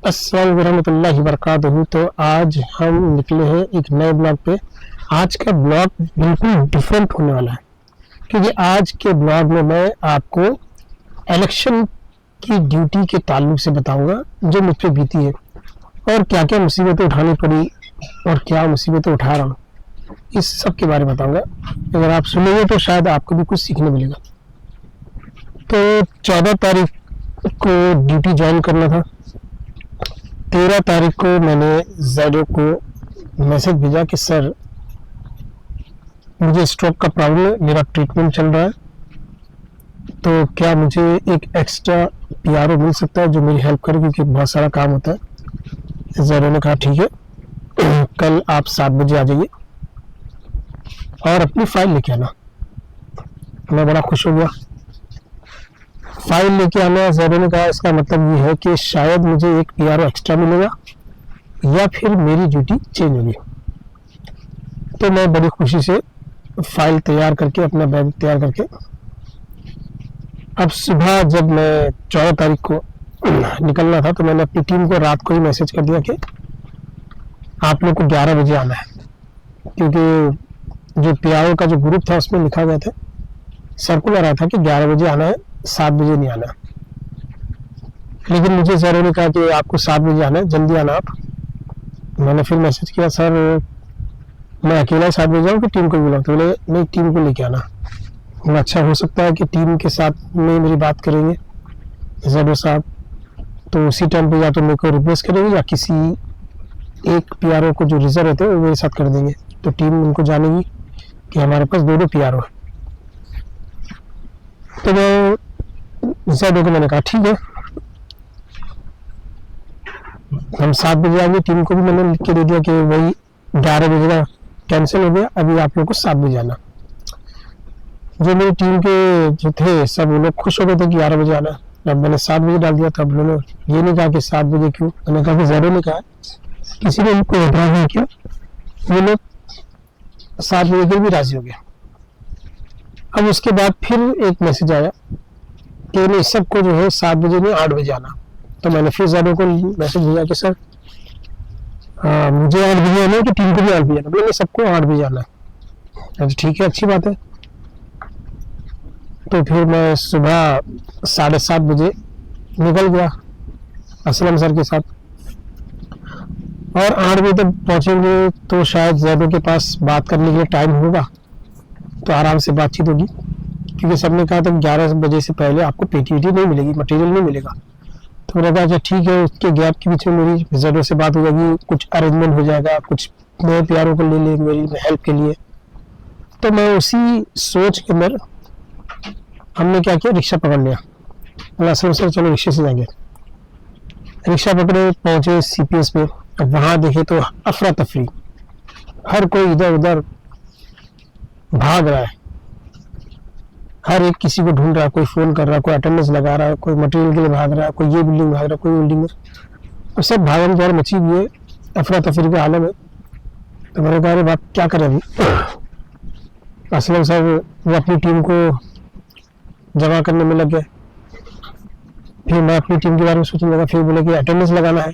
अस्सलाम वरहमतुल्लाहि वबरकातुहू। तो आज हम निकले हैं एक नए ब्लॉग पे। आज का ब्लॉग बिल्कुल डिफरेंट होने वाला है, क्योंकि आज के ब्लॉग में मैं आपको इलेक्शन की ड्यूटी के ताल्लुक से बताऊंगा जो मुझ पे बीती है और क्या क्या मुसीबतें उठानी पड़ी और क्या मुसीबतें उठा रहा हूँ, इस सब के बारे में बताऊंगा। अगर आप सुनेंगे तो शायद आपको भी कुछ सीखने मिलेगा। तो 14 तारीख को ड्यूटी ज्वाइन करना था। 13 तारीख को मैंने ज़ैडो को मैसेज भेजा कि सर मुझे स्ट्रोक का प्रॉब्लम है, मेरा ट्रीटमेंट चल रहा है, तो क्या मुझे एक एक्स्ट्रा पीआरओ मिल सकता है जो मेरी हेल्प करे, क्योंकि बहुत सारा काम होता है। ज़ैडो ने कहा ठीक है, कल आप 7 बजे आ जाइए और अपनी फाइल लेके आना। मैं बड़ा खुश हो गया। फाइल लेके आना, ज़ैडो ने कहा इसका मतलब ये है कि शायद मुझे एक पीआरओ एक्स्ट्रा मिलेगा या फिर मेरी ड्यूटी चेंज होगी। तो मैं बड़ी खुशी से फाइल तैयार करके, अपना बैग तैयार करके, अब सुबह जब मैं 14 तारीख को निकलना था तो मैंने अपनी टीम को रात को ही मैसेज कर दिया कि आप लोग को 11 बजे आना है, क्योंकि जो पीआरओ का जो ग्रुप था उसमें लिखा गया था, सर्कुलर आया था कि 11 बजे आना है, 7 बजे नहीं आना। लेकिन मुझे ज़ैडो ने कहा कि आपको 7 बजे आना है, जल्दी आना आप। मैंने फिर मैसेज किया, सर मैं अकेला 7 बजे जाऊँ कि टीम को भी बुलाऊँ? तो बोले नहीं, टीम को लेके आना। अच्छा, हो सकता है कि टीम के साथ में मेरी बात करेंगे ज़ैडो साहब, तो उसी टाइम पे या तो मेरे को रिप्लेस करेंगे या किसी एक पीआरओ को जो रिजर्व होते हैं वो मेरे साथ कर देंगे, तो टीम उनको जानेगी कि हमारे पास 2 पीआरओ है। तो मैं ज़ैडो को मैंने कहा ठीक है, हम 7 बजे आएंगे। टीम को भी मैंने लिख के दे दिया कि वही 11 बजे का कैंसिल हो गया, अभी आप लोगों को 7 बजे आना। जो मेरी टीम के जो थे सब वो लोग खुश हो गए थे कि 11 बजे आना। जब मैंने 7 बजे डाल दिया तब उन्होंने ये नहीं कहा कि 7 बजे क्यों। मैंने कहा कि ज़ैडो ने कहा, किसी ने उनको एतराज़ नहीं किया, ये लोग 7 बजे के भी राजी हो गए। अब उसके बाद फिर एक मैसेज आया कि नहीं, सबको जो है 7 बजे नहीं 8 बजे आना। तो मैंने फिर ज़ैडो को मैसेज भेजा कि सर मुझे 8 बजे आना है कि टीम को भी 8 बजे आना? बोले सबको 8 बजे आना है। अच्छा ठीक है, अच्छी बात है। तो फिर मैं सुबह 7:30 बजे निकल गया असलम सर के साथ, और 8 बजे तक पहुंचेंगे तो शायद ज़ैडो के पास बात करने के लिए टाइम होगा, तो आराम से बातचीत होगी, क्योंकि सबने कहा था 11 बजे से पहले आपको पीटीईटी नहीं मिलेगी, मटेरियल नहीं मिलेगा। तो मैंने कहा अच्छा ठीक है, उसके गैप के बीच में मेरी ज़ैडो से बात हो जाएगी, कुछ अरेंजमेंट हो जाएगा, कुछ नए प्यारों को ले लेंगे मेरी हेल्प के लिए। तो मैं उसी सोच के अंदर हमने क्या किया, रिक्शा पकड़ लिया। असलम सर चलो रिक्शे से जाएंगे। रिक्शा पकड़े, पहुंचे सीपीएस पे। अब वहाँ देखे तो अफरा तफरी, हर कोई इधर उधर भाग रहा है, हर एक किसी को ढूंढ रहा है, कोई फोन कर रहा है, कोई अटेंडेंस लगा रहा है, कोई मटेरियल के लिए भाग रहा है, कोई ये बिल्डिंग भाग रहा है, कोई बिल्डिंग में, तो सब भागम दौड़ मची हुई है, अफरा तफरी के आलम है। तो मैंने कहा बात क्या करें अभी। असलम साहब वो अपनी टीम को जमा करने में लग गए। फिर मैं अपनी टीम के बारे में सोचने लगा, फिर बोले कि अटेंडेंस लगाना है,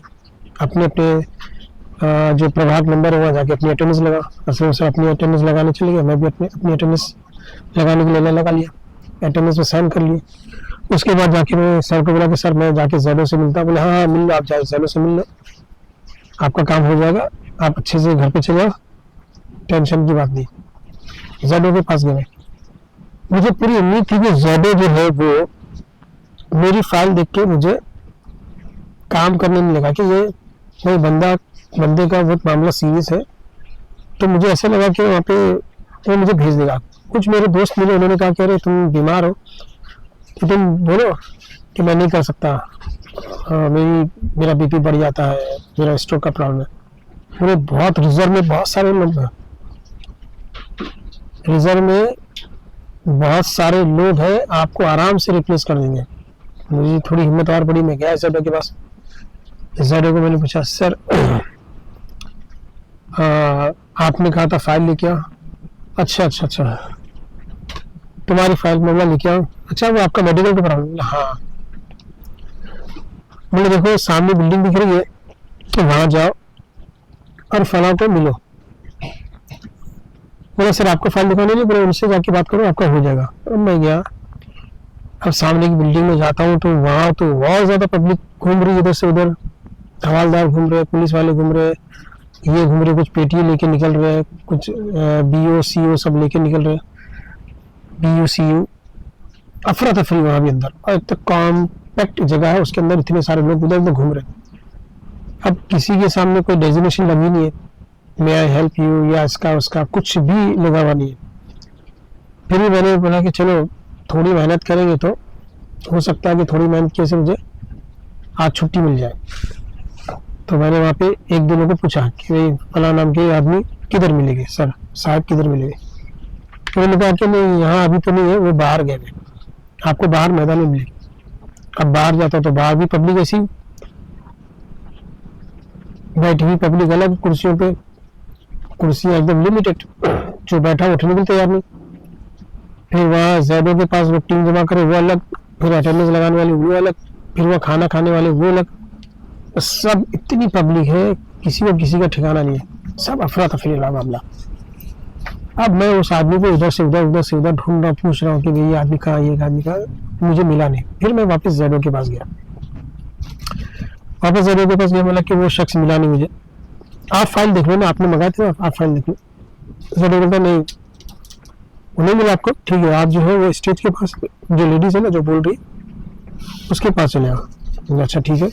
अपने अपने जो प्रभाग नंबर है वहाँ जाके अपनी अटेंडेंस लगा। असलम सर अपनी अटेंडेंस लगाने चले गए, मैं भी अपनी अटेंडेंस लगाने के लिए लगा लिया, अटेंडेंस में साइन कर लिए। उसके बाद जाके मैं सर को बोला कि सर मैं जाके ज़ैडो से मिलता। बोले हाँ मिल लो, आप जाए ज़ैडो से मिल लो, आपका काम हो जाएगा, आप अच्छे से घर पे चले जाओ, टेंशन की बात नहीं। ज़ैडो के पास गए, मुझे पूरी उम्मीद थी कि ज़ैडो जो है वो मेरी फाइल देख के मुझे काम करने नहीं लगा कि ये कोई बंदे का बहुत मामला सीरियस है। तो मुझे ऐसा लगा कि वहाँ पे वो मुझे भेज देगा। कुछ मेरे दोस्त मिले, उन्होंने कहा कि अरे तुम बीमार हो तो तुम बोलो कि मैं नहीं कर सकता, मेरा बीपी बढ़ जाता है, मेरा स्ट्रोक का प्रॉब्लम है। मेरे बहुत रिजर्व में बहुत सारे लोग हैं, रिजर्व में बहुत सारे लोग हैं, आपको आराम से रिप्लेस कर देंगे। मुझे थोड़ी हिम्मत और पड़ी, मैं गया ज़ैडो के पास। ज़ैडो को मैंने पूछा सर आपने कहा था फाइल लेके आओ। अच्छा तुम्हारी फाइल मैं लेके आऊँ? अच्छा वो आपका मेडिकल का प्रॉब्लम? हाँ बोले देखो सामने बिल्डिंग दिख रही है तो वहां जाओ और फला को मिलो। बोला सर आपको फाइल दिखाने नहीं, बोले उनसे जाके बात करो आपका हो जाएगा। अब मैं गया, अब सामने की बिल्डिंग में जाता हूँ तो वहां तो बहुत ज्यादा पब्लिक घूम रही है, इधर से उधर हवालदार घूम रहे, पुलिस वाले घूम रहे, ये घूम रहे, कुछ पेटी लेके निकल रहे हैं, कुछ BO CO सब लेके निकल रहे, BU CU, अफरा तफरी वहां भी अंदर, और इतना कॉम्पैक्ट जगह है उसके अंदर इतने सारे लोग उधर उधर घूम रहे। अब किसी के सामने कोई डेजिग्नेशन लगी नहीं है, मे आई हेल्प यू या इसका उसका कुछ भी लगा हुआ नहीं है। फिर भी मैंने बोला कि चलो थोड़ी मेहनत करेंगे तो हो सकता है कि थोड़ी मेहनत की से मुझे आज छुट्टी मिल जाए। तो मैंने वहाँ पे एक दो लोगों को पूछा कि भाई फला नाम के आदमी किधर मिलेंगे, सर साहब किधर मिलेंगे। तो मैंने कहा कि नहीं यहाँ अभी तो नहीं है, वो बाहर गए हैं, आपको बाहर मैदान में मिलेगी। अब बाहर जाता तो बाहर भी पब्लिक ऐसी बैठी हुई, पब्लिक अलग कुर्सियों पे, कुर्सियाँ एकदम लिमिटेड, जो बैठा उठने के लिए तैयार नहीं। फिर वहाँ ज़ैदों के पास वो टीम जमा करे वो अलग, फिर अटेंडेंस लगाने वाले वो अलग, फिर वो खाना खाने वाले वो अलग, सब इतनी पब्लिक है किसी को किसी का ठिकाना नहीं है, सब अफरा तफरी वाला मामला। अब मैं उस आदमी को उधर से उधर ढूंढ रहा हूँ, पूछ रहा हूँ कि भाई ये आदमी कहाँ, ये आदमी कहाँ, मुझे मिला नहीं। फिर मैं वापस ज़ैदों के पास गया, बोला कि वो शख्स मिला नहीं मुझे, आप फाइल देख लो ना, आपने मंगाए थे आप फाइल देख लो। ज़ैदो बोलता नहीं उन्हें मिला आपको, ठीक है आप जो है वो स्टेज के पास, जो लेडीज है ना जो बोल रही उसके पास चले आओ। अच्छा ठीक है,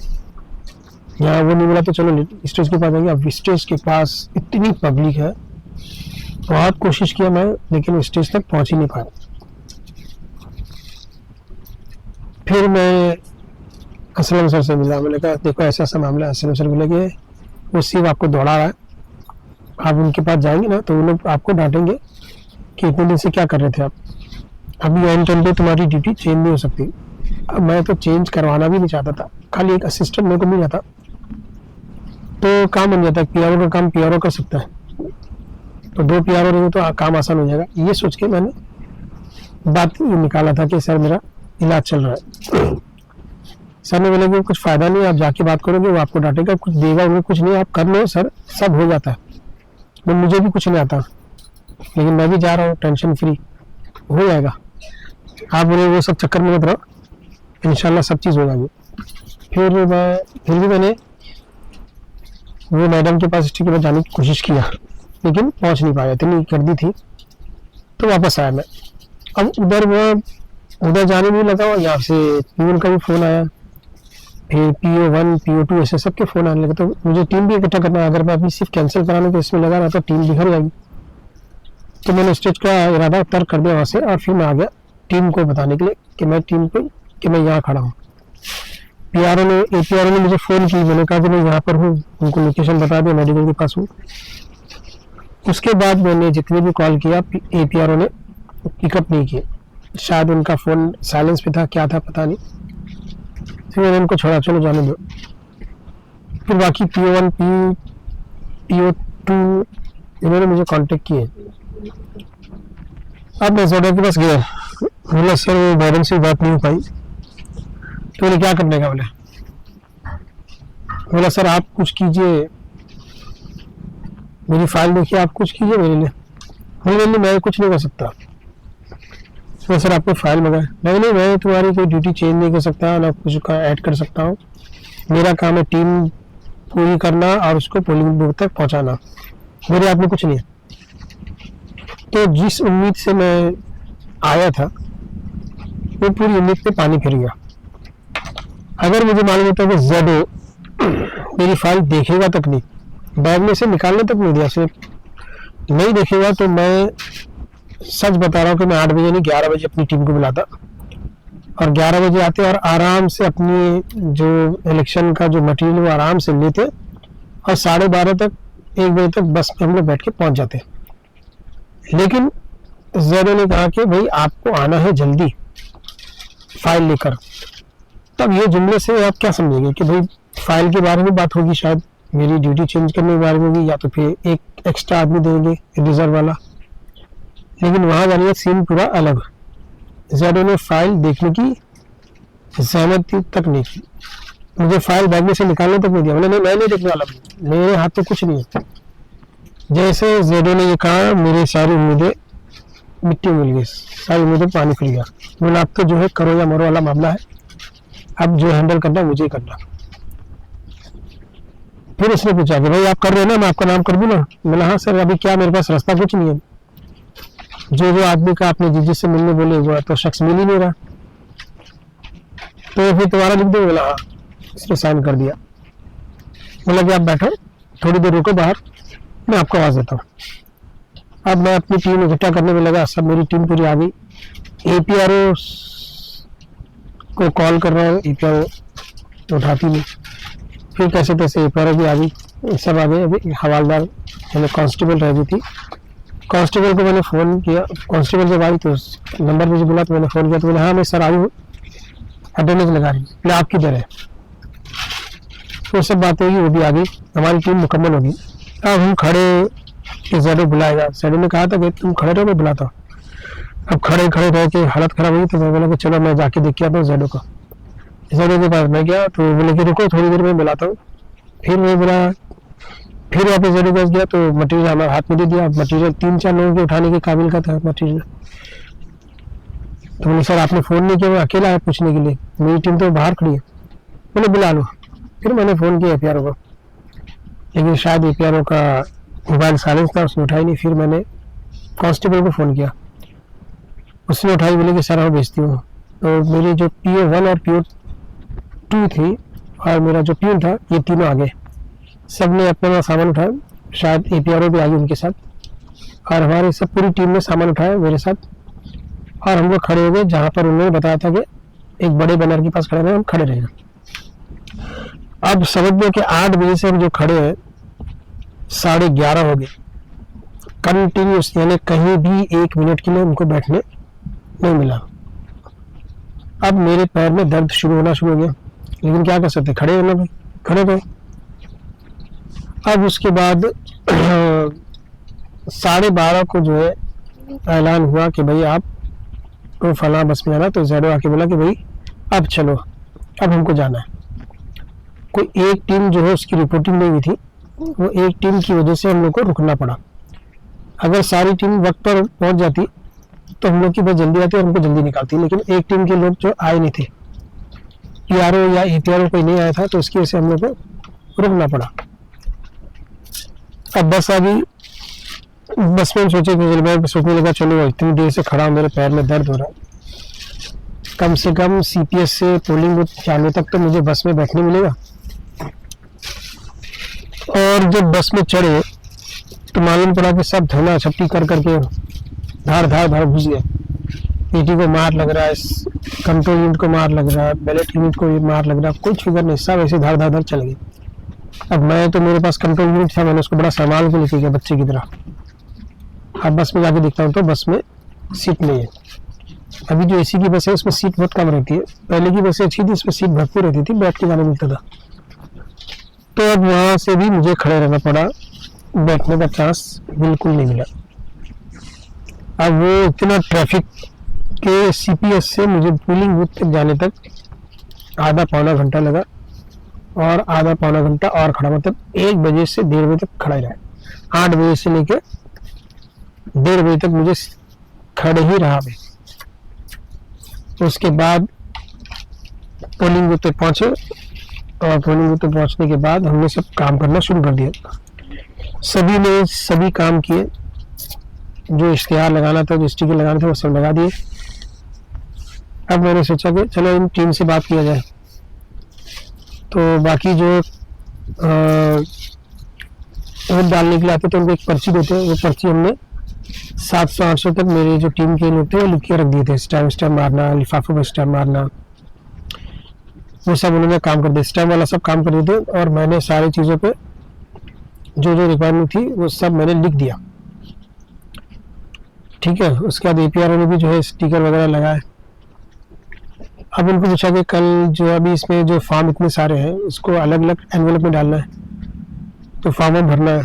यहाँ वो नहीं मिला तो चलो स्टेज के पास आएंगे। अब स्टेज के पास इतनी पब्लिक है, बहुत कोशिश किया मैं लेकिन स्टेज तक पहुंच ही नहीं पाया। फिर मैं असलम सर से मिला, मैंने कहा देखो ऐसा ऐसा मामला है। असलम सर बोले कि वो सिर्फ आपको दौड़ा रहा है, आप उनके पास जाएंगे ना तो वो लोग आपको डांटेंगे कि इतने दिन से क्या कर रहे थे आप, अभी एंड टाइम पे तुम्हारी ड्यूटी चेंज नहीं हो सकती। अब मैं तो चेंज करवाना भी नहीं चाहता था, खाली एक असिस्टेंट मेरे को मिल जाता तो काम बन जाता है, PRO का काम PRO कर सकता है, तो 2 PRO रहेंगे तो काम आसान हो जाएगा। ये सोच के मैंने बात निकाला था कि सर मेरा इलाज चल रहा है। सर ने बोला कि कुछ फायदा नहीं, आप जाके बात करोगे वो आपको डांटेगा, कुछ देगा उन्हें कुछ नहीं, आप कर लो सर सब हो जाता है। वो मुझे भी कुछ नहीं आता लेकिन मैं भी जा रहा हूँ टेंशन फ्री, हो जाएगा, आप बोले वो सब चक्कर में मत रहो, इंशाल्लाह सब चीज़ हो जाएगी। फिर भी मैंने वो मैडम के पास स्टेज के पास जाने की कोशिश किया लेकिन पहुंच नहीं पाया, इतनी गर्दी थी। तो वापस आया मैं, अब उधर जाने भी लगा, यहाँ से PO का भी फ़ोन आया, फिर PO1 PO2 ऐसे सबके फ़ोन आने लगे। तो मुझे टीम भी इकट्ठा करना है, अगर मैं अभी सिर्फ कैंसिल कराने के इसमें लगा रहा तो टीम बिखर जाएगी। तो मैंने स्टेज का इरादा तर्क कर दिया वहाँ से, और फिर मैं आ गया टीम को बताने के लिए कि मैं यहाँ खड़ा हूँ। APRO ने मुझे फ़ोन की, मैंने कहा कि मैं यहाँ पर हूँ, उनको लोकेशन बता दिया, मेडिकल के पास हूँ। उसके बाद मैंने जितने भी कॉल किया APRO ने पिकअप नहीं किए, शायद उनका फ़ोन साइलेंस पे था, क्या था पता नहीं। फिर मैंने उनको छोड़ा, चलो जाने दो। फिर बाकी PO1 PO2 इन्होंने मुझे कांटेक्ट किए। अब मैं ज़ैदो के पास गया, बोला सर वो मैडम से बात नहीं हो पाई। तो बोले क्या करने का, बोला सर आप कुछ कीजिए, मेरी फाइल देखिए, आप कुछ कीजिए मेरे लिए। मैं कुछ नहीं कर सकता। तो सर आपको फाइल मंगाए, नहीं मैं तुम्हारी कोई ड्यूटी चेंज नहीं कर सकता, ना कुछ का ऐड कर सकता हूँ, मेरा काम है टीम पूरी करना और उसको पोलिंग बूथ तक पहुँचाना, मेरे हाथ में कुछ नहीं है। तो जिस उम्मीद से मैं आया था वो पूरी उम्मीद पे पानी फिर गया। अगर मुझे मालूम होता कि ज़ैदो मेरी फाइल देखेगा तक नहीं, बैग में से निकालने तक नहीं दिया, सिर्फ नहीं देखेगा, तो मैं सच बता रहा हूँ कि मैं 8 बजे नहीं 11 बजे अपनी टीम को बुलाता और 11 बजे आते और आराम से अपनी जो इलेक्शन का जो मटेरियल वो आराम से लेते और 12:30 तक 1 बजे तक बस में हम लोग बैठ के पहुंच जाते। लेकिन ज़ैदो ने कहा कि भाई आपको आना है जल्दी फाइल लेकर। तब ये जुमले से आप क्या समझेंगे कि भाई फाइल के बारे में बात होगी, शायद मेरी ड्यूटी चेंज करने के बारे में होगी, या तो फिर एक एक्स्ट्रा आदमी देंगे रिजर्व वाला। लेकिन वहाँ जाने का सीन पूरा अलग। ज़ैदो ने फाइल देखने की सहमति तक नहीं की, मुझे फाइल बैग में से निकालने तक नहीं दिया। मैंने मैं नहीं देखने वाला, मेरे हाथ तो कुछ नहीं है। जैसे जेडो ने ये कहा, मेरी सारी उम्मीदें मिट्टी मिल गई, सारी उम्मीदें पानी फिर गया। बोला अब तो जो है करो या मरो वाला मामला है, अब जो हैंडल करना मुझे ही करना। फिर उसने पूछा कि भाई आप कर रहे हो ना, मैं आपका नाम कर दूं ना? मैंने हाँ सर, अभी क्या मेरे पास रास्ता कुछ नहीं है, जो जो आदमी का आपने जिस से मिलने बोले हुआ तो शख्स मिल ही नहीं रहा, तो फिर तुम्हारा लिख दो। बोला हाँ। इसने साइन कर दिया। बोला कि आप बैठो, थोड़ी देर रुको बाहर, मैं आपको आवाज देता हूँ। अब मैं अपनी टीम इकट्ठा करने में लगा, सब मेरी टीम पूरी आ गई। एपीआरओ को कॉल कर रहा हूँ, एपीआरओ उठाती नहीं। फिर कैसे तैसे एपीआरओ भी आ गई, सब आ गए। अभी हवालदार मैंने कांस्टेबल रह गई थी, कांस्टेबल को मैंने फ़ोन किया। कांस्टेबल जब आई तो नंबर मुझे बोला, तो मैंने फ़ोन किया तो बोले हाँ मैं सर आई हूँ, अटेंडेंस लगा रही हूँ। आप किधर है? तो सब बातें हुई, वो भी आ गई, हमारी टीम मुकम्मल होगी। अब हम खड़े, जेडो बुलाएगा। जेडो ने कहा था कि तुम खड़े रहो, मैं बुलाता हूँ। अब खड़े खड़े रह के हालत खराब हुई, तो मैं बोला कि चलो मैं जाके देख के आता हूँ जेडो को। जेडो के पास मैं गया तो बोले कि रुको थोड़ी देर में बुलाता हूँ। फिर मैं बोला, फिर वापस जेडो के पास गया तो मटेरियल हमारे हाथ में दे दिया। मटेरियल 3-4 लोगों के उठाने के काबिल का था मटेरियल। तो बोले सर आपने फ़ोन नहीं किया, मैं अकेला है पूछने के लिए, मेरी टीम तो बाहर खड़ी है। बोले बुला लो। फिर मैंने फ़ोन किया एपीआरओ को, लेकिन शायद एपीआरओ का मोबाइल साइलेंस था, उसने उठाई नहीं। फिर मैंने कांस्टेबल को फ़ोन किया, उसने उठाई, बोले कि सर हाँ भेजती हूँ। तो मेरी जो PO1 और PO2 थी और मेरा जो प्यून था, ये तीनों आ गए। सब ने अपना सामान उठाया, शायद एपीआरओ भी आई उनके साथ, और हमारे सब पूरी टीम ने सामान उठाया मेरे साथ, और हम लोग खड़े हो गए जहाँ पर उन्होंने बताया था कि एक बड़े बैनर के पास खड़े रहे, हम खड़े रहे। अब समझ लो कि 8 बजे से हम जो खड़े हैं 11:30 हो गए कंटिन्यूस, यानी कहीं भी 1 मिनट के लिए उनको बैठने नहीं मिला। अब मेरे पैर में दर्द शुरू होना शुरू हो गया, लेकिन क्या कर सकते, खड़े रहना भाई, खड़े रहे। अब उसके बाद 12:30 को जो है ऐलान हुआ कि भाई आप तो फला बस में आना। तो जेडो आके बोला कि भाई अब चलो, अब हमको जाना है। कोई एक टीम जो है उसकी रिपोर्टिंग नहीं हुई थी, वो एक टीम की वजह से हम लोग को रुकना पड़ा। अगर सारी टीम वक्त पर पहुंच जाती तो हम लोग की बस जल्दी आती और हमको जल्दी निकालती, लेकिन एक टीम के लोग जो आए नहीं थे, पीआरओ या एपीआरओ कोई नहीं आया था, तो उसकी वजह से हम लोग को रुकना पड़ा। अब बस आ गई, बस में सोचे कि सोचने लगा चलो इतनी देर से खड़ा हूँ, मेरे पैर में दर्द हो रहा है, कम से कम सीपीएस से पोलिंग बूथ जाने तक तो मुझे बस में बैठने मिलेगा। और जब बस में चढ़े तो मालूम पड़ा कि सब धोना छपटी कर करके धार धार धार घुस गए। पीटी को मार लग रहा है, कंट्रोल यूनिट को मार लग रहा है, बैलेट यूनिट को मार लग रहा है, कुछ फिक्र नहीं, सब ऐसे धार धार धार चल गए। अब मैं तो, मेरे पास कंट्रोल यूनिट था, मैंने उसको बड़ा संभाल के लेके गया बच्चे की तरह। अब बस में जाके देखता हूँ तो बस में सीट नहीं है। अभी जो एसी की बस है उसमें सीट बहुत कम रहती है, पहले की बसें अच्छी थी, इसमें सीट भरपूर रहती थी, बैठ के जाने मिलता था। तो अब वहाँ से भी मुझे खड़े रहना पड़ा, बैठने का चांस बिल्कुल नहीं मिला। अब वो इतना ट्रैफिक के सीपीएस से मुझे पोलिंग बूथ तक जाने तक आधा पौना घंटा लगा, और आधा पौना घंटा और खड़ा, मतलब 1 बजे से 1:30 बजे तक खड़ा ही रहा। 8 बजे से लेकर 1:30 बजे तक मुझे खड़े ही रहा मैं। उसके बाद पोलिंग बूथ पे पहुंचे, और पोलिंग बूथ पे पहुंचने के बाद हमने सब काम करना शुरू कर दिया। सभी ने सभी काम किए, जो इश्तिहार लगाना था, जो स्टिकर लगाना था, वो सब लगा दिए। अब मैंने सोचा कि चलो इन टीम से बात किया जाए। तो बाकी जो वोट डालने के लिए आते थे उनको एक पर्ची देते हैं, वो पर्ची हमने 700-800 तक मेरे जो टीम के लोग थे वो लिख के रख दिए थे। स्टैम्प मारना, लिफाफे पर स्टैम्प मारना, वो सब उन्होंने काम कर दिया, स्टैम्प वाला सब काम कर दिए थे। और मैंने सारी चीज़ों पे जो जो रिक्वायरमेंट थी वो सब मैंने लिख दिया, ठीक है। उसके बाद एपीआरओ ने भी जो है स्टिकर वगैरह लगाए। अब उनको पूछा कि कल जो अभी इसमें जो फॉर्म इतने सारे हैं, इसको अलग अलग एनवेलप में डालना है, तो फॉर्म में भरना है,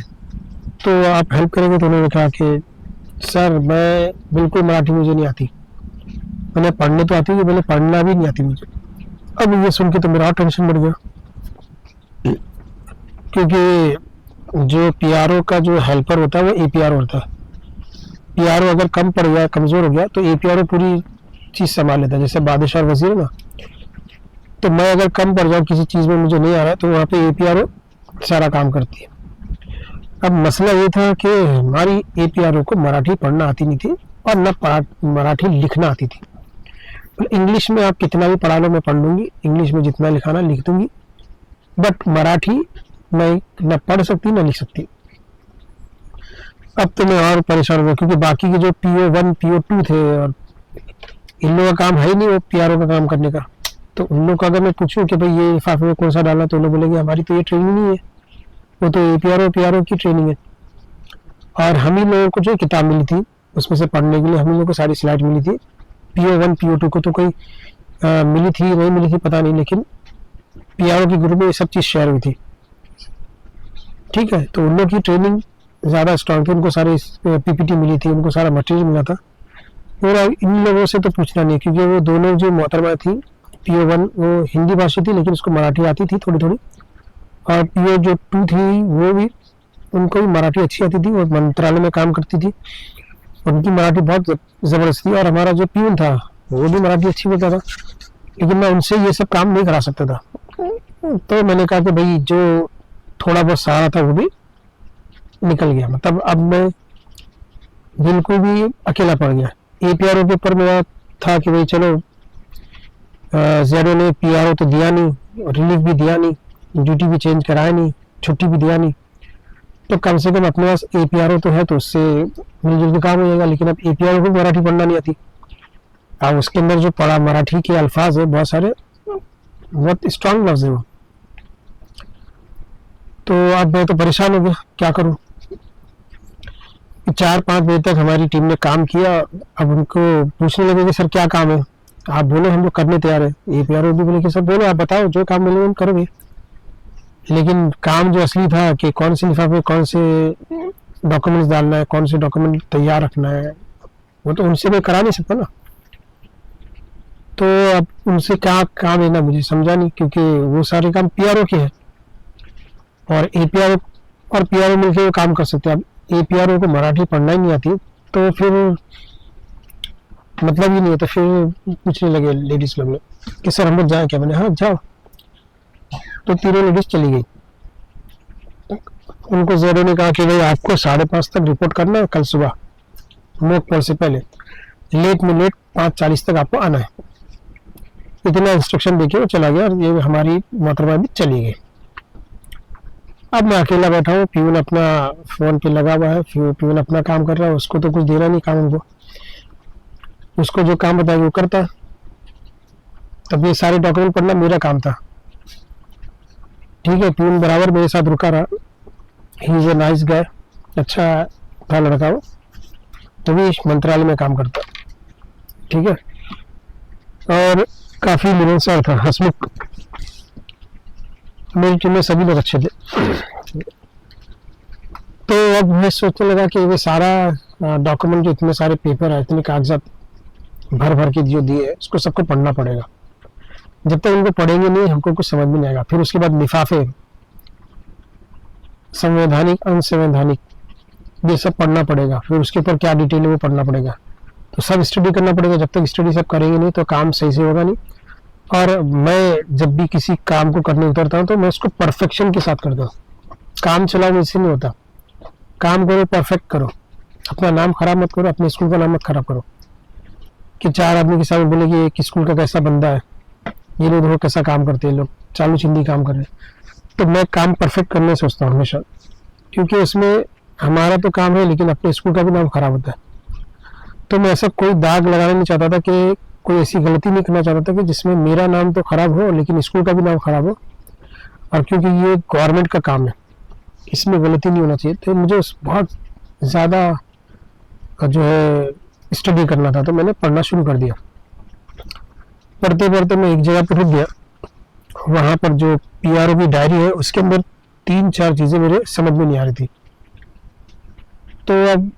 तो आप हेल्प करेंगे? तो उन्होंने कहा कि सर मैं बिल्कुल, मराठी मुझे नहीं आती, मैंने पढ़ने तो आती है, मैंने पढ़ना भी नहीं आती मुझे। अब ये सुन के तो मेरा और टेंशन बढ़ गया। क्योंकि जो पीआरओ का जो हेल्पर होता है वो एपीआरओ होता है। पीआरओ अगर कम पड़ गया, कमज़ोर हो गया, तो एपीआरओ पूरी चीज़ संभाल लेता है। जैसे बादशाह और वजीर है ना, तो मैं अगर कम पड़ जाऊँ किसी चीज़ में, मुझे नहीं आ रहा है, तो वहाँ पे एपीआरओ सारा काम करती है। अब मसला ये था कि हमारी एपीआरओ को मराठी पढ़ना आती नहीं थी और न मराठी लिखना आती थी। इंग्लिश में आप कितना भी पढ़ा लो मैं पढ़ लूँगी, इंग्लिश में जितना लिखाना लिख दूँगी, बट मराठी मैं न पढ़ सकती न लिख सकती। अब तो मैं और परेशान हो गया, क्योंकि बाकी के जो PO1 PO2 थे, और इन लोगों का काम है ही नहीं वो पीआरओ का काम करने का। तो उन लोग का अगर मैं पूछूं कि भाई ये लिफाफे में कौन सा डालना, तो उन्होंने बोलेंगे हमारी तो ये ट्रेनिंग नहीं है, वो तो एपीआरओ पीआरओ की ट्रेनिंग है। और हम ही लोगों को जो किताब मिली थी उसमें से पढ़ने के लिए, हम ही लोगों को सारी स्लाइड मिली थी। PO1 PO2 को तो कोई मिली थी नहीं मिली थी पता नहीं, लेकिन पीआरओ के ग्रुप में ये सब चीज़ शेयर हुई थी। ठीक है, तो उन लोग की ट्रेनिंग ज़्यादा स्ट्रॉन्ग थी, उनको सारे PPT मिली थी, उनको सारा मटेरियल मिला था। और इन लोगों से तो पूछना नहीं, क्योंकि वो दोनों जो मोहतरमा थी, PO1 वो हिंदी भाषी थी लेकिन उसको मराठी आती थी थोड़ी थोड़ी, और PO2 थी वो भी, उनको भी मराठी अच्छी आती थी, और मंत्रालय में काम करती थी, उनकी मराठी बहुत ज़बरदस्त थी। और हमारा जो प्यून था वो भी मराठी अच्छी बोलता था, लेकिन मैं उनसे ये सब काम नहीं करा सकता था। तो मैंने कहा कि भाई जो थोड़ा बहुत सहारा था वो भी निकल गया, मतलब अब मैं बिल्कुल भी अकेला पड़ गया। एपीआरओ के ऊपर मेरा था कि भाई चलो जेडो ने पीआरओ तो दिया नहीं, रिलीफ भी दिया नहीं, ड्यूटी भी चेंज कराया नहीं, छुट्टी भी दिया नहीं, तो कम से कम अपने पास एपीआरओ तो है, तो उससे मिलजुल के काम हो जाएगा। लेकिन अब एपीआरओ को मराठी पढ़ना नहीं आती, अब उसके अंदर जो पढ़ा मराठी के अल्फाज है बहुत सारे, बहुत स्ट्रांग लफ्ज है वो। तो अब मैं तो परेशान हो गया, क्या करूं। 4-5 बजे तक हमारी टीम ने काम किया। अब उनको पूछने लगे कि सर क्या काम है, आप बोलो हम लोग करने तैयार है। एपीआरओ भी बोले कि सर बोलो, आप बताओ जो काम मिले हम करोगे। लेकिन काम जो असली था कि कौन से लिफाफे कौन से डॉक्यूमेंट्स डालना है, कौन से डॉक्यूमेंट तैयार रखना है, वो तो उनसे मैं करा नहीं सकता ना। तो अब उनसे क्या काम लेना मुझे समझा नहीं, क्योंकि वो सारे काम पीआरओ के हैं और एपीआरओ और पीआरओ मिलकर वो काम कर सकते हैं। अब एपीआरओ को मराठी पढ़ना ही नहीं आती, तो फिर मतलब ही नहीं है। तो फिर पूछने लगे लेडीज लोग ने कि सर हम लोग जाए क्या। मैंने हाँ जाओ। तो तीनों लेडीज चली गई। उनको जेडो ने कहा कि भाई आपको 5:30 तक रिपोर्ट करना है, कल सुबह मोक पोल से पहले, लेट में लेट 5:40 तक आपको आना है। इतना इंस्ट्रक्शन देके वो चला गया, और ये हमारी मोहतरमा भी चली गई। अब मैं अकेला बैठा हूँ, प्यून अपना फोन पे लगा हुआ है, प्यून अपना काम कर रहा है, उसको तो कुछ देना नहीं काम, उनको उसको जो काम बताया वो करता है। तब ये सारे डॉक्यूमेंट पढ़ना मेरा काम था। ठीक है, प्यून बराबर मेरे साथ रुका रहा, he is a nice guy, अच्छा था लड़का वो, तभी मंत्रालय में काम करता। ठीक है, और काफी मिलनसार था, हंसमुख। मेरी टीम में सभी लोग अच्छे थे। तो अब मैं सोचने लगा कि ये सारा डॉक्यूमेंट जो इतने सारे पेपर है, इतने कागजात भर भर के जो दिए, उसको सबको पढ़ना पड़ेगा। जब तक उनको पढ़ेंगे नहीं हमको कुछ समझ में नहीं आएगा। फिर उसके बाद लिफाफे, संवैधानिक अनसंवैधानिक, ये सब पढ़ना पड़ेगा। फिर उसके ऊपर क्या डिटेल है वो पढ़ना पड़ेगा। तो सब स्टडी करना पड़ेगा। जब तक स्टडी सब करेंगे नहीं तो काम सही से होगा नहीं। और मैं जब भी किसी काम को करने उतरता हूँ तो मैं उसको परफेक्शन के साथ करता हूँ। काम चलाओ इससे नहीं होता, काम करो, परफेक्ट करो, अपना नाम खराब मत करो, अपने स्कूल का नाम मत खराब करो कि 4 आदमी के सामने बोले कि एक स्कूल का कैसा बंदा है, ये लोग देखो कैसा काम करते हैं, लोग चालू चिंदी काम कर रहे हैं। तो मैं काम परफेक्ट करने सोचता हूँ हमेशा, क्योंकि उसमें हमारा तो काम है लेकिन अपने स्कूल का भी नाम खराब होता है। तो मैं ऐसा कोई दाग लगाना नहीं चाहता था, कि कोई ऐसी गलती नहीं करना चाहता था कि जिसमें मेरा नाम तो खराब हो लेकिन स्कूल का भी नाम खराब हो। और क्योंकि ये गवर्नमेंट का काम है, इसमें गलती नहीं होना चाहिए, तो मुझे उस बहुत ज़्यादा जो है स्टडी करना था। तो मैंने पढ़ना शुरू कर दिया। पढ़ते पढ़ते मैं एक जगह पर रुक गया। वहाँ पर जो पीआरओ की डायरी है उसके अंदर 3-4 चीज़ें मेरे समझ में नहीं आ रही थी। तो अब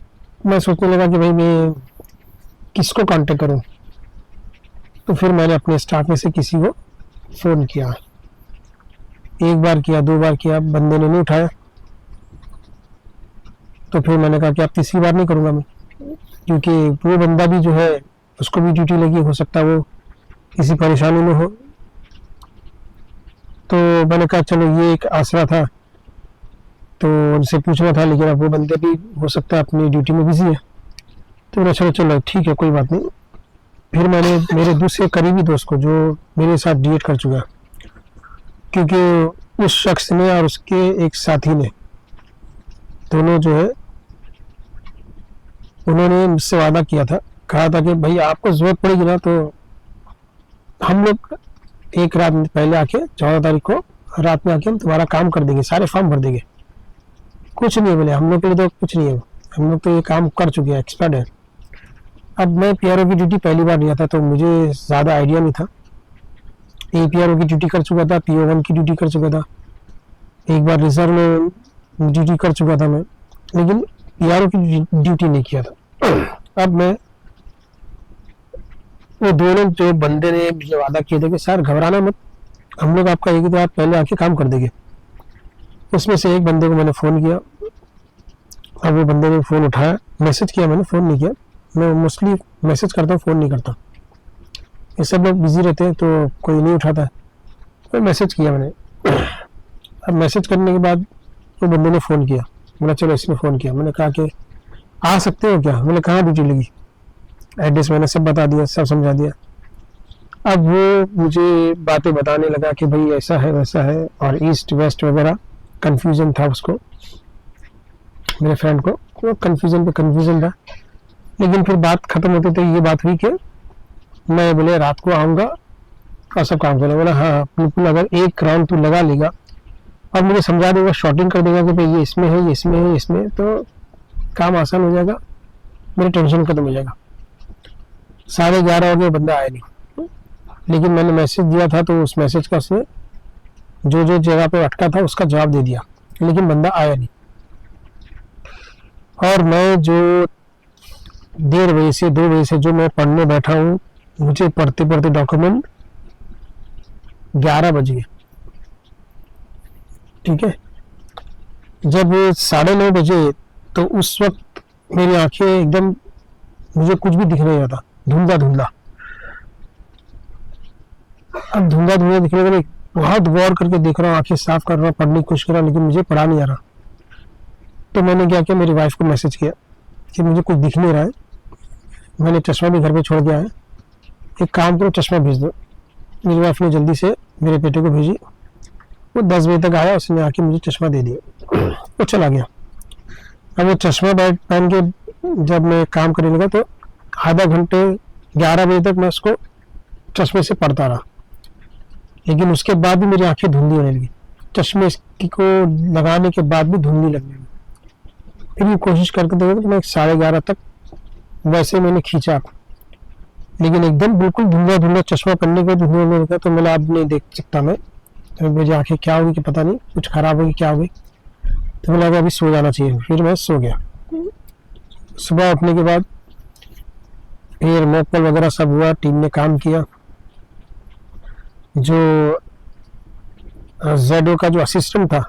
मैं सोचने लगा कि भाई मैं किसको कांटेक्ट करूं। तो फिर मैंने अपने स्टाफ में से किसी को फ़ोन किया एक बार किया, 2 बार किया, बंदे ने नहीं उठाया। तो फिर मैंने कहा कि अब तीसरी बार नहीं करूँगा मैं, क्योंकि वो बंदा भी जो है उसको भी ड्यूटी लगी, हो सकता है वो किसी परेशानी में हो। तो मैंने कहा चलो ये एक आसरा था, तो उनसे पूछना था, लेकिन अब वो बंदे भी हो सकता है अपनी ड्यूटी में बिजी है। तो मैंने चलो चलो ठीक है, कोई बात नहीं। फिर मैंने मेरे दूसरे करीबी दोस्त को, जो मेरे साथ डीएट कर चुका, क्योंकि उस शख्स ने और उसके एक साथी ने, दोनों जो है, उन्होंने मुझसे वादा किया था, कहा था कि भाई आपको जरूरत पड़ेगी ना तो हम लोग एक रात पहले आके 14 तारीख को रात में आके हम तुम्हारा काम कर देंगे, सारे फॉर्म भर देंगे। कुछ नहीं बोले, हम लोग के लिए तो कुछ नहीं है, हम लोग तो ये काम कर चुके हैं, एक्सपर्ट है। अब मैं पीआरओ की ड्यूटी पहली बार लिया था, तो मुझे ज़्यादा आइडिया नहीं था। एपीआरओ की ड्यूटी कर चुका था, पीओ1 की ड्यूटी कर चुका था, एक बार रिजर्व में ड्यूटी कर चुका था मैं, लेकिन पीआरओ की ड्यूटी नहीं किया था। अब मैं, वो दोनों जो बंदे ने मुझे वादा किए थे कि सर घबराना मत, हम लोग आपका एक ही रात पहले आके काम कर देंगे। उसमें से एक बंदे को मैंने फ़ोन किया, अब वो बंदे ने फ़ोन उठाया, मैसेज किया मैंने, फ़ोन नहीं किया। मैं मोस्टली मैसेज करता हूँ, फ़ोन नहीं करता, ये सब लोग बिजी रहते हैं तो कोई नहीं उठाता है। तो मैसेज किया मैंने। अब मैसेज करने के बाद वो बंदे ने फ़ोन किया, बोला चलो इसने फ़ोन किया। मैंने कहा कि आ सकते हो क्या? मैंने कहाँ ड्यूटी लगी, एड्रेस मैंने सब बता दिया, सब समझा दिया। अब वो मुझे बातें बताने लगा कि भाई ऐसा है वैसा है, और ईस्ट वेस्ट वगैरह कन्फ्यूज़न था उसको, मेरे फ्रेंड को, वो कन्फ्यूज़न पे कन्फ्यूज़न था। लेकिन फिर बात ख़त्म होते थे ये बात हुई कि मैं बोले रात को आऊँगा और सब काम करें। बोला हाँ बिल्कुल, अगर एक राउंड तू लगा लेगा और मुझे समझा देगा, शॉर्टिंग कर देगा कि भाई ये इसमें है, ये इसमें है, ये इसमें, तो काम आसान हो जाएगा, मेरी टेंशन खत्म हो जाएगा। 11:30 हो गए, बंदा आया नहीं। लेकिन मैंने मैसेज दिया था, तो उस मैसेज का उसने जो जो जगह पे अटका था उसका जवाब दे दिया, लेकिन बंदा आया नहीं। और मैं जो 1:30 बजे से 2 बजे से जो मैं पढ़ने बैठा हूँ, मुझे पढ़ते पढ़ते डॉक्यूमेंट 11 बज गए। ठीक है, जब 9:30 बजे, तो उस वक्त मेरी आंखें एकदम, मुझे कुछ भी दिख नहीं रहा था, धुंधला धुंधला। अब धुंधला धुंधला दिखने के लिए बहुत गौर करके देख रहा हूँ, आंखें साफ कर रहा हूँ, पढ़ने की कोशिश कर रहा हूँ, लेकिन मुझे पढ़ा नहीं आ रहा। तो मैंने क्या किया, मेरी वाइफ को मैसेज किया कि मुझे कुछ दिख नहीं रहा है, मैंने चश्मा भी घर पे छोड़ गया है, एक काम करो चश्मा भेज दो। मेरी वाइफ ने जल्दी से मेरे बेटे को भेजी, वो 10 बजे तक आया, उसने आके मुझे चश्मा दे दिया, वो चला गया। अब वो चश्मा पहन के जब मैं काम करने लगा, तो आधा घंटे 11 बजे तक मैं उसको चश्मे से पढ़ता रहा, लेकिन उसके बाद भी मेरी आंखें धुंधली होने लगी, चश्मे को लगाने के बाद भी धुंधली लगने लगी। फिर भी कोशिश करके देखा, तो मैं 11:30 तक वैसे मैंने खींचा, लेकिन एकदम बिल्कुल धुंधला धुंधला, चश्मा पहनने के धुंधला होने लगा। तो मैं अब नहीं देख सकता मैं, तो मेरी आंखें क्या होगी कि पता नहीं, कुछ खराब होगी क्या होगी। तो मुझे लगा अभी सो जाना चाहिए, फिर मैं सो गया। सुबह उठने के बाद फिर मॉकपल वगैरह सब हुआ, टीम ने काम किया। जो जेडो का जो असिस्टेंट था,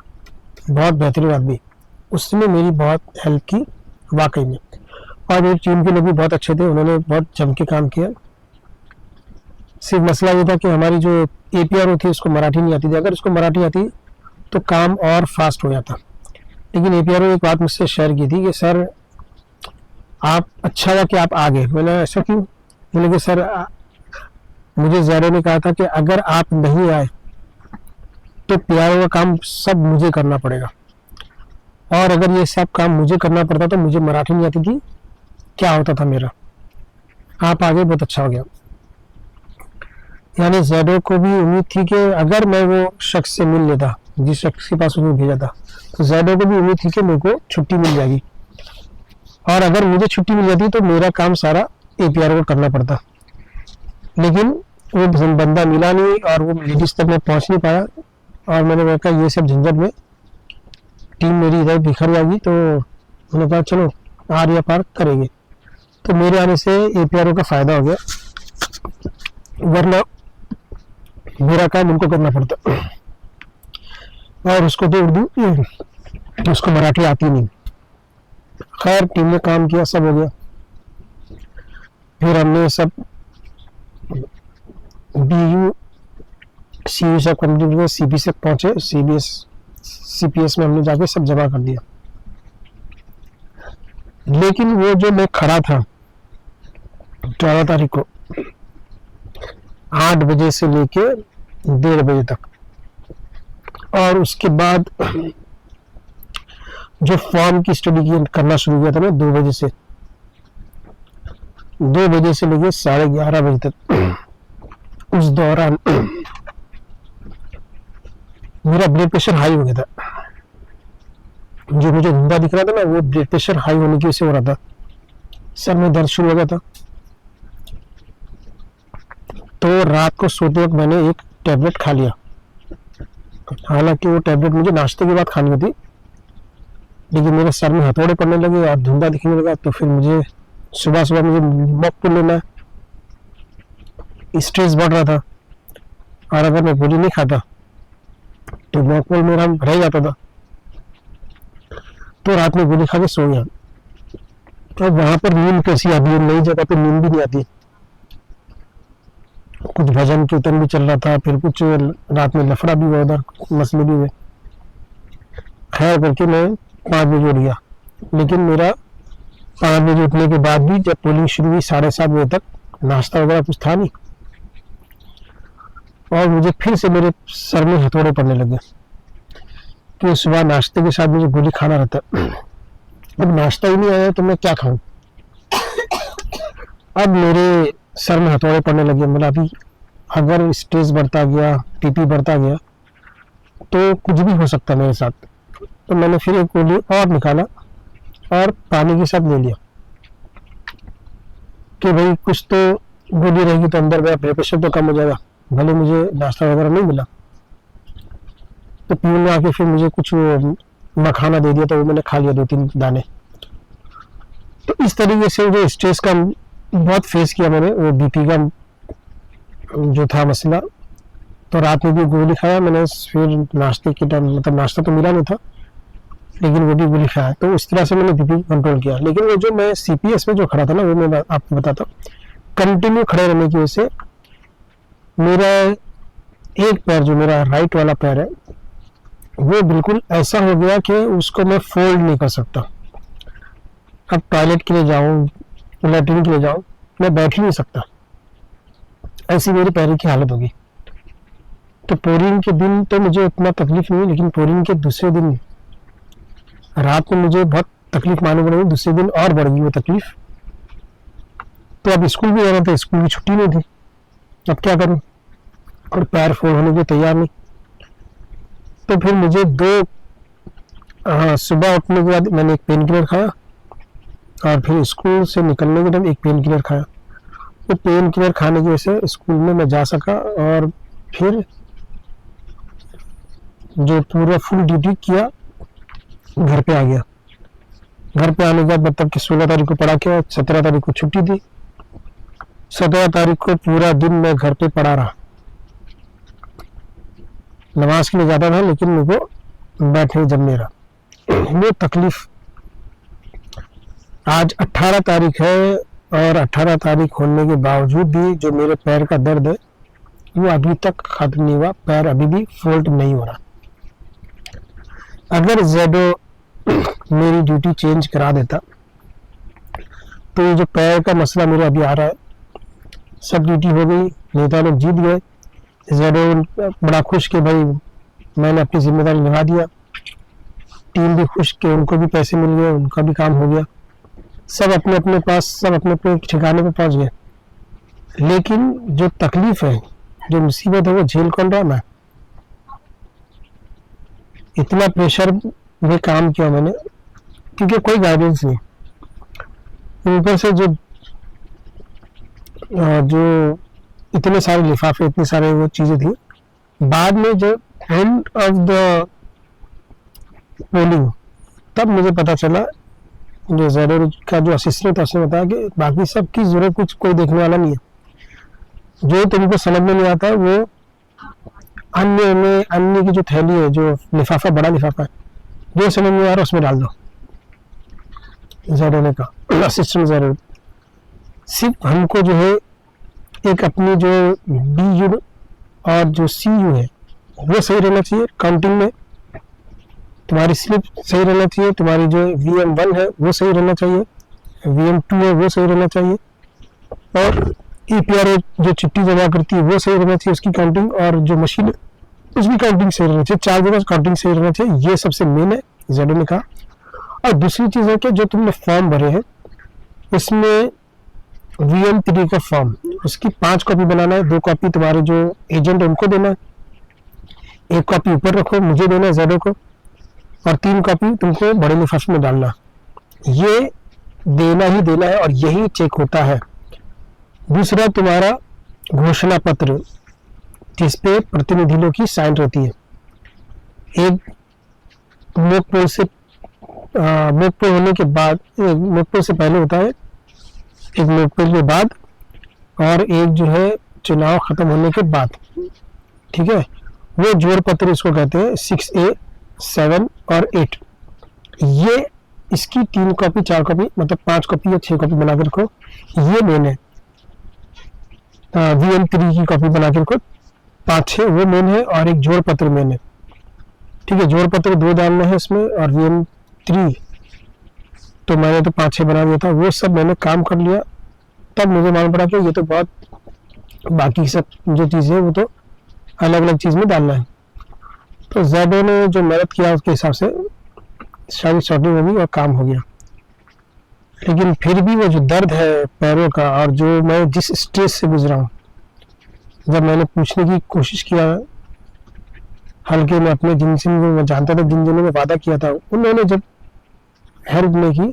बहुत बेहतरीन आदमी, उसने मेरी बहुत हेल्प की वाकई में, और मेरी टीम के लोग भी बहुत अच्छे थे, उन्होंने बहुत जम के काम किया। सिर्फ मसला ये था कि हमारी जो एपीआरओ थी उसको मराठी नहीं आती थी, अगर उसको मराठी आती तो काम और फास्ट हो जाता। लेकिन एपीआरओ एक बात मुझसे शेयर की थी कि सर आप, अच्छा हुआ कि आप आ गए। मैंने ऐसा क्यों? बोले कि सर मुझे जेडो ने कहा था कि अगर आप नहीं आए तो पीआरओ का काम सब मुझे करना पड़ेगा, और अगर ये सब काम मुझे करना पड़ता तो मुझे मराठी नहीं आती थी, क्या होता था मेरा। आप आगे, बहुत अच्छा हो गया। यानी जेडो को भी उम्मीद थी कि अगर मैं वो शख्स से मिल लेता जिस शख्स के पास उन्हें भेजा था, तो जेडो को भी उम्मीद थी कि मेरे को छुट्टी मिल जाएगी, और अगर मुझे छुट्टी मिल जाती तो मेरा काम सारा एपीआर को करना पड़ता। लेकिन वो बंदा मिला नहीं, और वो लेडीज तक मैं पहुंच नहीं पाया, और मैंने कहा ये सब झंझट में टीम मेरी इधर बिखर जाएगी, तो मैंने कहा चलो आर या पार करेंगे। तो मेरे आने से एपीआरओ का फायदा हो गया, वरना मेरा काम उनको करना पड़ता। और उसको तो उर्दू, उसको मराठी आती नहीं। खैर टीम ने काम किया, सब हो गया। फिर हमने सब BU CU सब कंप्लीट हुए, CP तक पहुंचे। CPS में हमने जाके सब जमा कर दिया। लेकिन वो जो मैं खड़ा था 14 तारीख को 8 बजे से लेके 1:30 बजे तक, और उसके बाद जो फॉर्म की स्टडी करना शुरू किया था मैं 2 बजे से, 2 बजे से लेके 11:30 बजे तक, उस दौरान मेरा ब्लड प्रेशर हाई हो गया था। जो मुझे धुंधा दिख रहा था ना, वो ब्लड प्रेशर हाई होने की वजह से हो रहा था। सर में दर्द शुरू हो गया था। तो रात को सोते वक्त मैंने एक टैबलेट खा लिया। हालांकि वो टैबलेट मुझे नाश्ते के बाद खानी थी, लेकिन मेरे सर में हथौड़े पड़ने लगे और धुंधा दिखने लगा। तो फिर मुझे सुबह सुबह मुझे मॉकपुल लेना है, स्ट्रेस बढ़ रहा था, और अगर मैं गोली नहीं खाता तो मॉकपुल मेरा रह जाता था। तो रात में गोली खा के सो गया। तो वहां पर नींद कैसी आती है, नई जगह पे नींद भी नहीं आती। कुछ भजन कीर्तन भी चल रहा था, फिर कुछ रात में लफड़ा भी हुआ, उधर मसले भी हुए। खैर करके मैं 5 बजे उठ गया। लेकिन मेरा 5 बजे उठने के बाद भी जब पोलिंग शुरू हुई 7:30 बजे तक, नाश्ता वगैरह कुछ था नहीं, और मुझे फिर से मेरे सर में हथौड़े पड़ने लगे कि सुबह नाश्ते के साथ मुझे गोली खाना रहता है। अब नाश्ता ही नहीं आया तो मैं क्या खाऊं। अब मेरे सर में हथौड़े पड़ने लगे। मतलब अभी अगर स्ट्रेस बढ़ता गया, PP बढ़ता गया, तो कुछ भी हो सकता मेरे साथ। तो मैंने फिर एक गोली और निकाला और पानी के साथ ले लिया कि भाई कुछ तो गोली रहेगी तो अंदर मेरा ब्लड प्रेशर तो कम हो जाएगा, भले मुझे नाश्ता वगैरह नहीं मिला। तो पीने में आके फिर मुझे कुछ मखाना दे दिया, तो वो मैंने खा लिया 2-3 दाने। तो इस तरीके से जो स्ट्रेस का बहुत फेस किया मैंने, वो BP का जो था मसला। तो रात में भी गोली खाया मैंने, फिर नाश्ते के टाइम, मतलब नाश्ता तो मिला नहीं था लेकिन वो भी गोली खाया। तो उस तरह से मैंने BP कंट्रोल किया। लेकिन वो जो मैं CPS में जो खड़ा था ना, वो मैं आपको बताता हूँ, कंटिन्यू खड़े रहने की वजह से मेरा एक पैर, जो मेरा राइट वाला पैर है, वो बिल्कुल ऐसा हो गया कि उसको मैं फोल्ड नहीं कर सकता। अब टॉयलेट के लिए जाऊं, लैट्रिन के लिए जाऊं, मैं बैठ ही नहीं सकता, ऐसी मेरी पैर की हालत होगी। तो पोलिंग के दिन तो मुझे उतना तकलीफ नहीं, लेकिन पोलिंग के दूसरे दिन रात में मुझे बहुत तकलीफ मालूम पड़ी। दूसरे दिन और बढ़ गई वो तकलीफ। तो अब स्कूल भी जाना था, स्कूल की छुट्टी नहीं थी, अब क्या करूं, और पैर फोल्ड होने के तैयार नहीं। तो फिर मुझे सुबह उठने के बाद मैंने एक पेन किलर खाया, और फिर स्कूल से निकलने के टाइम एक पेन किलर खाया। तो पेन किलर खाने की वजह से स्कूल में मैं जा सका, और फिर जो पूरा फुल ड्यूटी किया, घर पे आ गया। घर पे आने के बाद मतलब कि 16 तारीख को पढ़ा के 17 तारीख को छुट्टी थी। 17 तारीख को पूरा दिन मैं घर पे पड़ा रहा। नमाज के लिए जाता था, लेकिन मेरे को बैठने जब मेरा वो तकलीफ। आज 18 तारीख है, और 18 तारीख होने के बावजूद भी जो मेरे पैर का दर्द है वो अभी तक खत्म नहीं हुआ। पैर अभी भी फोल्ड नहीं हो रहा। अगर ZO मेरी ड्यूटी चेंज करा देता तो ये जो पैर का मसला मेरे अभी आ रहा है, सब ड्यूटी हो गई, नेता लोग जीत गए, ZO बड़ा खुश कि भाई मैंने अपनी जिम्मेदारी निभा दिया। टीम भी खुश कि उनको भी पैसे मिल गए, उनका भी काम हो गया, सब अपने अपने पास, सब अपने अपने ठिकाने पे पहुंच गए। लेकिन जो तकलीफ है, जो मुसीबत है, वो झेल कौन रहा? मैं। इतना प्रेशर में काम किया मैंने, क्योंकि कोई गाइडेंस नहीं। ऊपर से जो इतने सारे लिफाफे, इतने सारे वो चीजें थी। बाद में जब एंड ऑफ द पोलिंग, तब मुझे पता चला, जो ZO का जो असिस्टेंट था उसने बताया कि बाकी सब की जरूरत कुछ कोई देखने वाला नहीं है, जो तुमको समझ में नहीं आता वो अन्य की जो थैली है, जो लिफाफा, बड़ा लिफाफा है, जो समझ में आ रहा उसमें डाल दो ज़ेडोने का असिस्टेंट ज़ेडो। सिर्फ हमको जो है एक अपनी जो बी यू और जो सी यू है वो सही रहना चाहिए काउंटिंग में, तुम्हारी स्लिप सही रहना चाहिए, तुम्हारी जो VM1 है वो सही रहना चाहिए, VM2 है वो सही रहना चाहिए, और EPR जो चिट्ठी जमा करती है वो सही रहना चाहिए उसकी काउंटिंग, और जो मशीन है उसकी काउंटिंग सही रहना चाहिए। 4 जगह काउंटिंग सही रहना चाहिए, ये सबसे मेन है ज़ेडो ने कहा। और दूसरी चीज़ है कि जो तुमने फॉर्म भरे हैं इसमें VM3 का फॉर्म, उसकी 5 कॉपी बनाना है, 2 कॉपी तुम्हारे जो एजेंट है उनको देना है, 1 कॉपी ऊपर रखो, मुझे देना है ज़ेडो को, और 3 कॉपी तुमको बड़े लिफाफे में डालना। ये देना ही देना है और यही चेक होता है। दूसरा तुम्हारा घोषणा पत्र, जिसपे प्रतिनिधि लोग की साइन रहती है। एक मोक पोल से मोक पोल होने के बाद, मोक पोल से पहले होता है, एक मोक पोल के बाद, और एक जो है चुनाव खत्म होने के बाद, ठीक है। वो जोड़ पत्र इसको कहते हैं 6A, 7 और 8। ये इसकी 3 कॉपी 4 कॉपी मतलब 5 कॉपी या 6 कॉपी बना के रखो, ये मेन है। VM3 की कॉपी बना के रखो 5-6, वो मेन है, और एक जोड़ पत्र मेन है, ठीक है। जोड़ पत्र 2 डालना है इसमें, और VM3 तो मैंने तो 5-6 बना दिया था, वो सब मैंने काम कर लिया। तब मुझे मालूम पड़ा कि ये तो बहुत, बाकी सब जो चीज़ें वो तो अलग अलग चीज़ में डालना है। तो ज़ेडो ने जो मेहनत किया उसके हिसाब से सारी शॉर्टिंग हो गई और काम हो गया। लेकिन फिर भी वो जो दर्द है पैरों का, और जो मैं जिस स्टेज से गुजरा हूँ, जब मैंने पूछने की कोशिश किया हल्के में अपने जिनसे मैं जानता था, जिन जिन्होंने वादा किया था, उन्होंने जब हेल्प नहीं की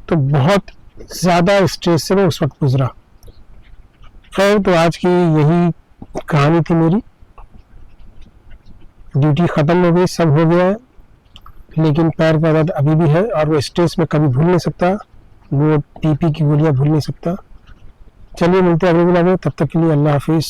तो बहुत ज़्यादा स्ट्रेस से मैं उस वक्त गुजरा। खैर, तो आज की यही कहानी थी मेरी। ड्यूटी ख़त्म हो गई, सब हो गया है, लेकिन पैर का दर्द अभी भी है, और वो स्ट्रेस में कभी भूल नहीं सकता, वो PP की गोलियां भूल नहीं सकता। चलिए, मिलते हैं अगले व्लॉग में, तब तक के लिए अल्लाह हाफिज़।